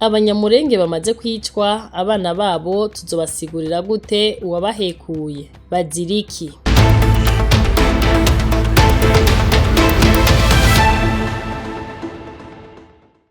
Abanyamulenge bamaze kwicwa, abana babo tuzobasigurira gute uwabahekuye. Bazira iki?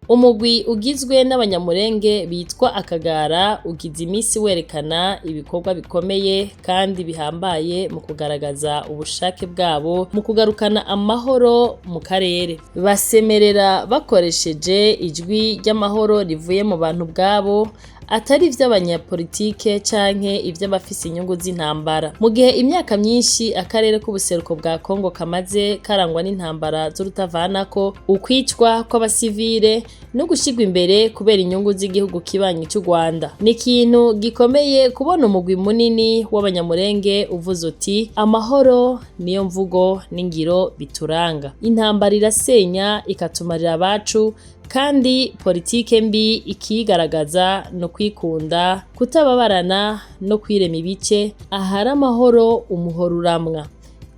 Umugwi ugizwe n'Abanyamulenge bitwa Akagara ugize imisi werekana ibikorwa bikomeye kandi bihambaye mu kugaragaza ubushake bwabo mu kugarukana amahoro mu karere. Basemerera bakoresheje ijwi ry'amahoro rivuye mu bantu bwabo, atari ivy'abanyapolitike canke ivy'abafise inyungu z'intambara. Mu gihe imyaka myinshi akarere k'ubuseruko bwa Kongo kamaze karangwa n'intambara z'urutavanako, ukwicwa kw'abasivile no gushigwa imbere kubera inyungu z'igihugu kibanyi c'u Rwanda. Ni ikintu gikomeye kubona umugwi munini w'Abanyamulenge uvuze uti amahoro niyo mvugo n'ingiro bituranga. Intambara irasenya ikatumarira abacu, kandi politike mbi ikigaragaza no kwikunda, kutababarana no kwirema ibice, ahari amahoro umuhoro uramwa.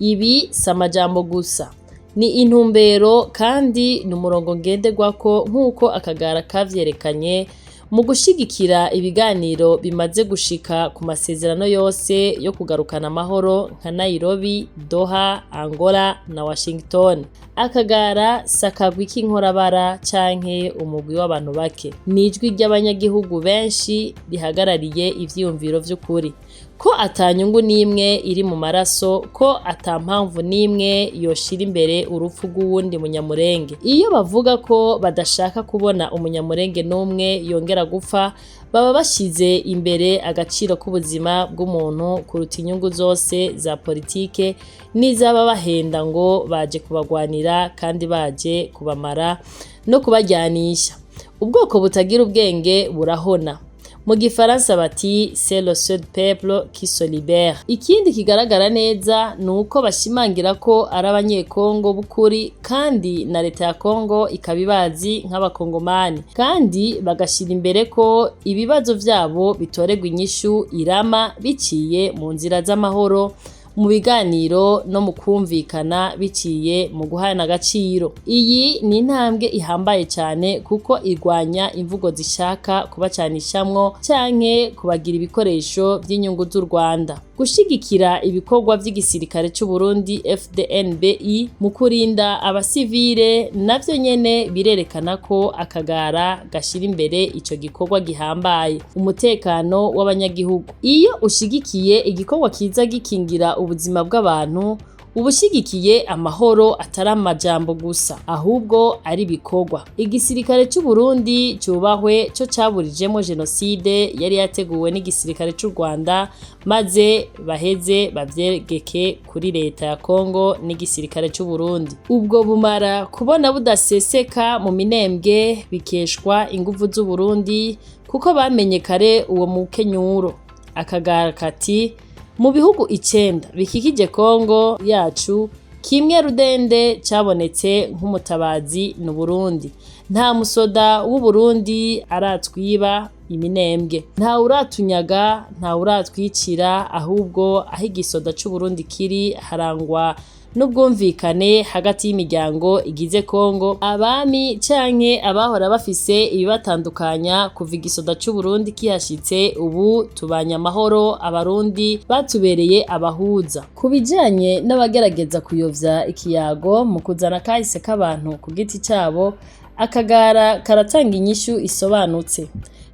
Ibi si amajambo gusa, ni intumbero kandi ni umurongo ngenderwako nk'uko Akagara kavyerekanye mu gushigikira ibiganiro bimaze gushika ku masezerano yose yo kugarukana amahoro nka Nairobi, Doha, Angola na Washington. Akagara sakagwa k'inkorabara canke umugwi w'abantu bake, nijwi ry'abanyagihugu benshi rihagarariye ivyiyumviro vy'ukuri, ko atanyungu n'imwe iri mu maraso, ko atampamvu n'imwe yoshira imbere urupfu rw'uwundi munyamulenge. Iyo bavuga ko badashaka kubona umunyamulenge n'umwe yongera gupfa, baba bashize imbere agaciro k'ubuzima bw'umuntu kuruta inyungu zose za politike n'izaba bahenda ngo baje kubagwanira kandi baje kubamara no kubajyanisha. Ubwoko butagira ubwenge burahona. Mu Gifaransa bati c'est le seul peuple qui se libère. Ikindi kigaragara neza nuko bashimangira ko ari abanyekongo bukuri, kandi na leta ya Kongo ikabibazi nk'abakongomani, kandi bagashira imbere ko ibibazo vyabo bitorerwa inyishu irama biciye mu nzira z'amahoro, mu biganiro no mu kumvikana biciye mu guhana agaciro. Iyi ni intambwe ihambaye cyane kuko irwanya imvugo zishaka kubacanishamwo canke kubagira ibikoresho by'inyungu z'u Rwanda. Gushigikira ibikorwa vy'igisirikare c'u Burundi FDNBI mu kurinda abasivile navyo nyene birerekana ko Akagara gashira imbere ico gikorwa gihambaye, umutekano w'abanyagihugu. Iyo ushigikiye igikorwa kiza gikingira ubuzima bw'abantu, ubushigikiye amahoro atari amajambo gusa, ahubwo ari bikorwa. Igisirikare c'u Burundi cubahwe co caburijemo jenoside yari yateguwe n'igisirikare c'u Rwanda, maze baheze bavyegeke kuri leta ya Kongo n'igisirikare c'u Burundi. Ubwo bumara kubona budaseseka mu minembwe bikeshwa inguvu z'u Burundi, kuko bamenye kare uwo mukenyuro. Akagara kati mu bihugu 9 bikikije Kongo yacu, kimwe rudende cabonetse nk'umutabazi n'u Burundi. Nta musoda w'u Burundi aratwiba iminembwe, nta uratunyaga, nta uratwicira, ahubwo aho igisoda c'u Burundi kiri harangwa n'ubwumvikane hagati y'imiryango igize Kongo, abami canke abahora bafise ibibatandukanya kuva igisoda c'u Burundi kihashitse. Ubu tubanya amahoro, abarundi batubereye abahuza. Kubijanye n'abagerageza kuyovya ikiyago mu kuzana kahise k'abantu ku giti cabo, Akagara karatanga inyishu isobanutse.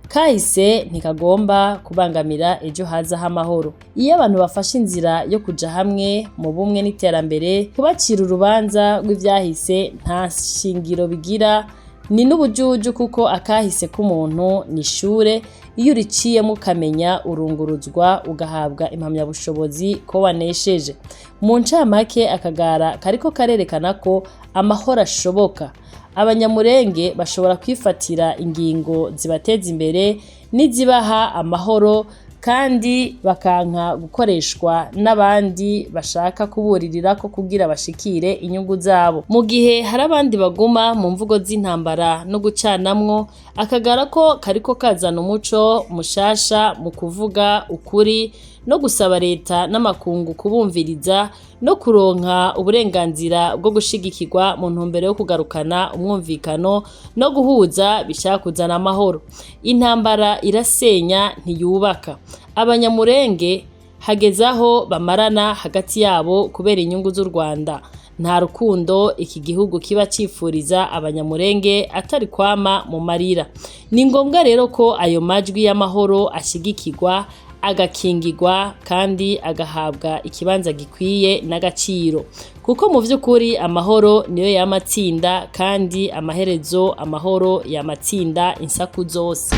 Kahise ntikagomba kubangamira ejo haza h'amahoro. Iyo abantu bafashe inzira yo kuja hamwe mu bumwe n'iterambere, kubacira urubanza rw'ivyahise nta shingiro bigira, ni n'ubujuju, kuko akahise k'umuntu ni ishure. Iyo uriciyemo ukamenya urunguruzwa, ugahabwa impamyabushobozi ko wanesheje. Mu ncamake, Akagara kariko karerekana ko amahoro ashoboka. Abanyamulenge bashobora kwifatira ingingo zibateza imbere n'izibaha amahoro, kandi bakanka gukoreshwa n'abandi bashaka kuburirira ko kugira bashikire inyungu zabo. Mu gihe hari abandi baguma mu mvugo z'intambara no gucanamwo, akagara ko kariko kazana umuco mushasha mu kuvuga ukuri no gusaba leta n'amakungu kubumviriza no kuronka uburenganzira bwo gushigikirwa mu ntumbero yo kugarukana umwumvikano no guhuza bishaka kuzana amahoro. Intambara irasenya ntiyubaka. Abanyamulenge hagezaho bamarana hagati yabo kubera inyungu z'u Rwanda. Nta rukundo iki gihugu kiba cifuriza Abanyamulenge atari kwama mu marira. Ni ngombwa rero ko ayo majwi y'amahoro ashigikirwa, agakingirwa kandi agahabwa ikibanza gikwiye n'agaciro, kuko mu vy'ukuri amahoro niyo yamatsinda kandi amaherezo amahoro yamatsinda insaku zose.